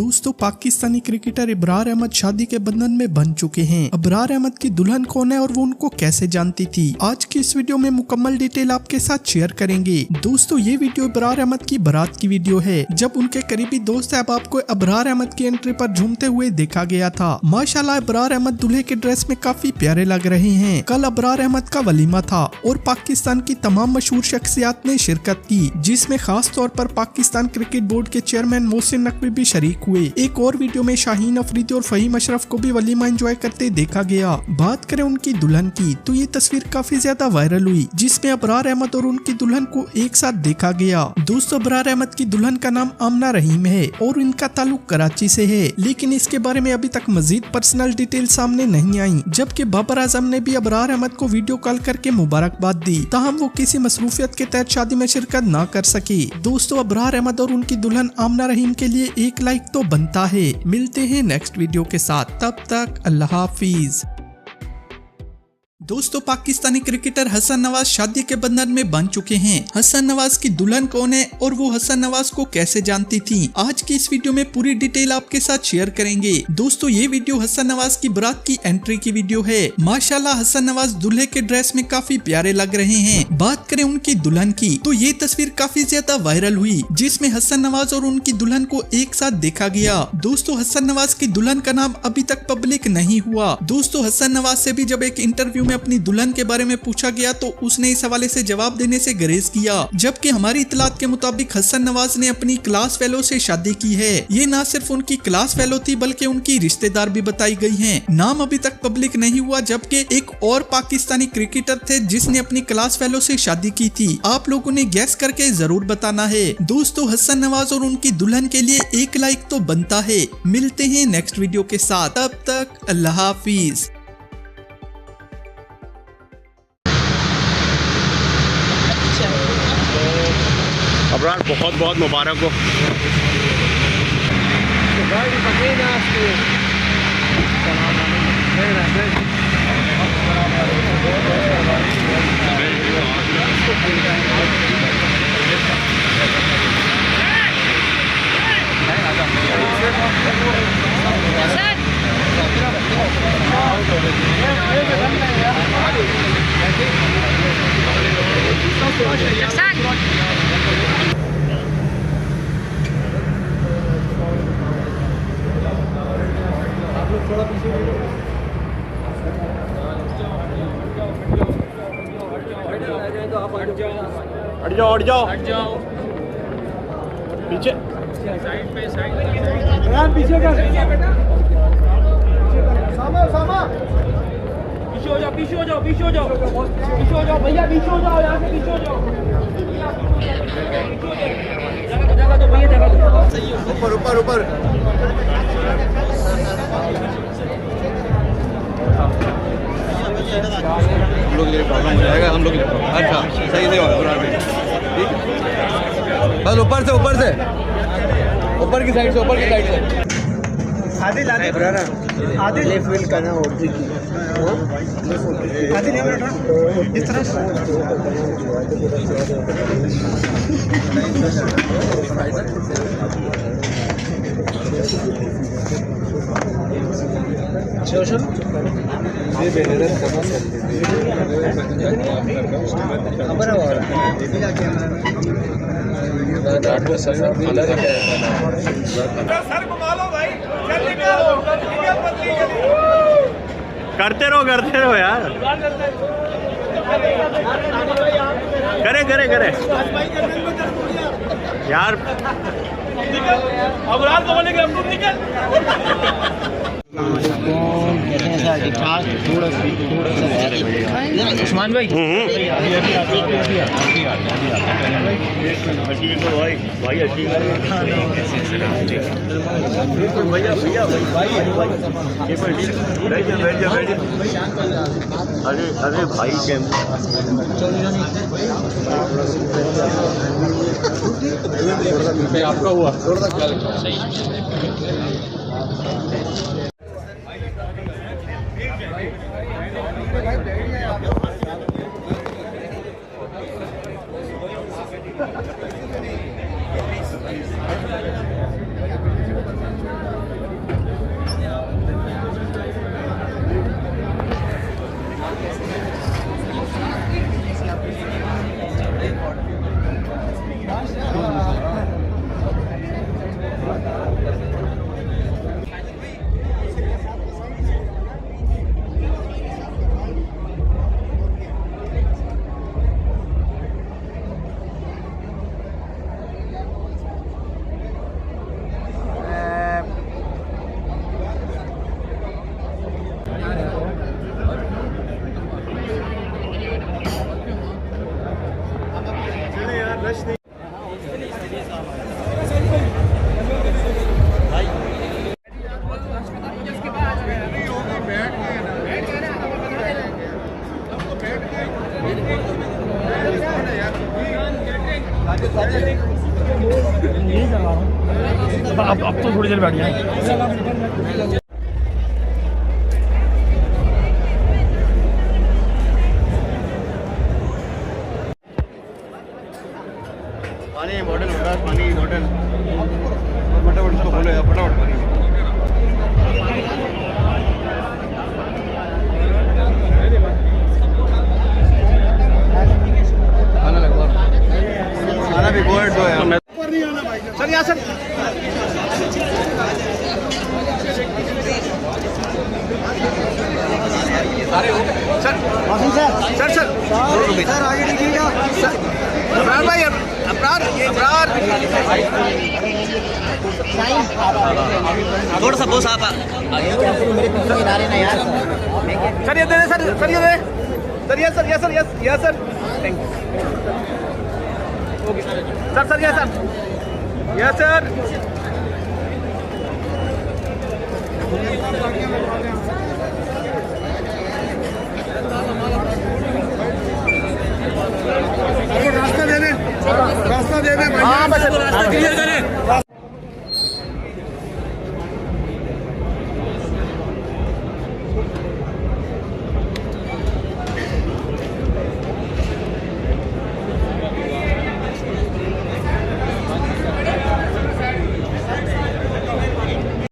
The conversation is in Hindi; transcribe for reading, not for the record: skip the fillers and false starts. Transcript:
दोस्तों पाकिस्तानी क्रिकेटर इब्रार अहमद शादी के बंधन में बंध चुके हैं। इब्रार अहमद की दुल्हन कौन है और वो उनको कैसे जानती थी, आज की इस वीडियो में मुकम्मल डिटेल आपके साथ शेयर करेंगे। दोस्तों ये वीडियो इब्रार अहमद की बारात की वीडियो है, जब उनके करीबी दोस्त अहबाब को इब्रार अहमद की एंट्री पर झूमते हुए देखा गया था। माशाल्लाह इब्रार अहमद दूल्हे के ड्रेस में काफी प्यारे लग रहे हैं। कल इब्रार अहमद का वलीमा था और पाकिस्तान की तमाम मशहूर शख्सियात ने शिरकत की, जिसमें खास तौर पर पाकिस्तान क्रिकेट बोर्ड के चेयरमैन मोहसिन नकवी भी शरीक हुए। एक और वीडियो में शाहीन अफरीदी और फहीम अशरफ को भी वलीमा एंजॉय करते देखा गया। बात करें उनकी दुल्हन की तो ये तस्वीर काफी ज्यादा वायरल हुई, जिसमें इब्रार अहमद और उनकी दुल्हन को एक साथ देखा गया। दोस्तों इब्रार अहमद की दुल्हन का नाम आमना रहीम है और इनका ताल्लुक कराची से है, लेकिन इसके बारे में अभी तक मजीद पर्सनल डिटेल सामने नहीं आई। जबकि बाबर आजम ने भी इब्रार अहमद को वीडियो कॉल करके मुबारकबाद दी, ताहम वो किसी मसरूफियत के तहत शादी में शिरकत न कर सके। दोस्तों इब्रार अहमद और उनकी दुल्हन आमना रहीम के लिए एक लाइक तो बनता है। मिलते हैं नेक्स्ट वीडियो के साथ, तब तक अल्लाह हाफिज। दोस्तों पाकिस्तानी क्रिकेटर हसन नवाज शादी के बंधन में बंध चुके हैं। हसन नवाज की दुल्हन कौन है और वो हसन नवाज को कैसे जानती थी, आज की इस वीडियो में पूरी डिटेल आपके साथ शेयर करेंगे। दोस्तों ये वीडियो हसन नवाज की बारात की एंट्री की वीडियो है। माशाल्लाह हसन नवाज दूल्हे के ड्रेस में काफी प्यारे लग रहे हैं। बात करें उनकी दुल्हन की तो ये तस्वीर काफी ज्यादा वायरल हुई, जिसमें हसन नवाज और उनकी दुल्हन को एक साथ देखा गया। दोस्तों हसन नवाज की दुल्हन का नाम अभी तक पब्लिक नहीं हुआ। दोस्तों हसन नवाज से भी जब एक इंटरव्यू में अपनी दुल्हन के बारे में पूछा गया तो उसने इस हवाले से जवाब देने से गुरेज किया। जबकि हमारी इतलात के मुताबिक हसन नवाज ने अपनी क्लास फेलो से शादी की है। ये न सिर्फ उनकी क्लास फेलो थी बल्कि उनकी रिश्तेदार भी बताई गई हैं। नाम अभी तक पब्लिक नहीं हुआ, जबकि एक और पाकिस्तानी क्रिकेटर थे जिसने अपनी क्लास फेलो से शादी की थी। आप लोगों ने गैस करके जरूर बताना है। दोस्तों हसन नवाज और उनकी दुल्हन के लिए एक लाइक तो बनता है। मिलते हैं नेक्स्ट वीडियो के साथ, तब तक अल्लाह हाफिज। अब्रार बहुत बहुत मुबारक हो। हट जाओ पीछे साइड पे पीछे कर सामा पीछे हो जाओ भैया, पीछे हो जाओ, यहाँ से पीछे हो जाओ। जगह दो भैया, जगह दो। ऊपर हम लोग ये प्रॉब्लम हो जाएगा, हम लोग अच्छा सही से बस ऊपर की साइड से आधे लेफ्ट व्हील करना होती आधे इस तरह करते रहो यार, करे यार। अब रात को बोलेंगे हम निकल। उस्मान भाई अरे भाई आपका हुआ थोड़ा सा थोड़ी देर बैठ जाए। पानी बॉटल होगा, पानी बॉटल फटाफट उसको बोलो यार, फटाफट पानी। खाना लगवा, खाना भी गोल्ड दो यार। सर यहाँ सर, सर सर आगे दीजिएगा सर। अबरार भाई, अबरार अबरार थोड़ा सा बोस आप मेरे पीछे नहीं डाले ना यार। सर ये दे दे सर, सर ये दे sir, yes sir, yes sir, yes sir, thank you. Okay sir, sir yes sir, yes sir.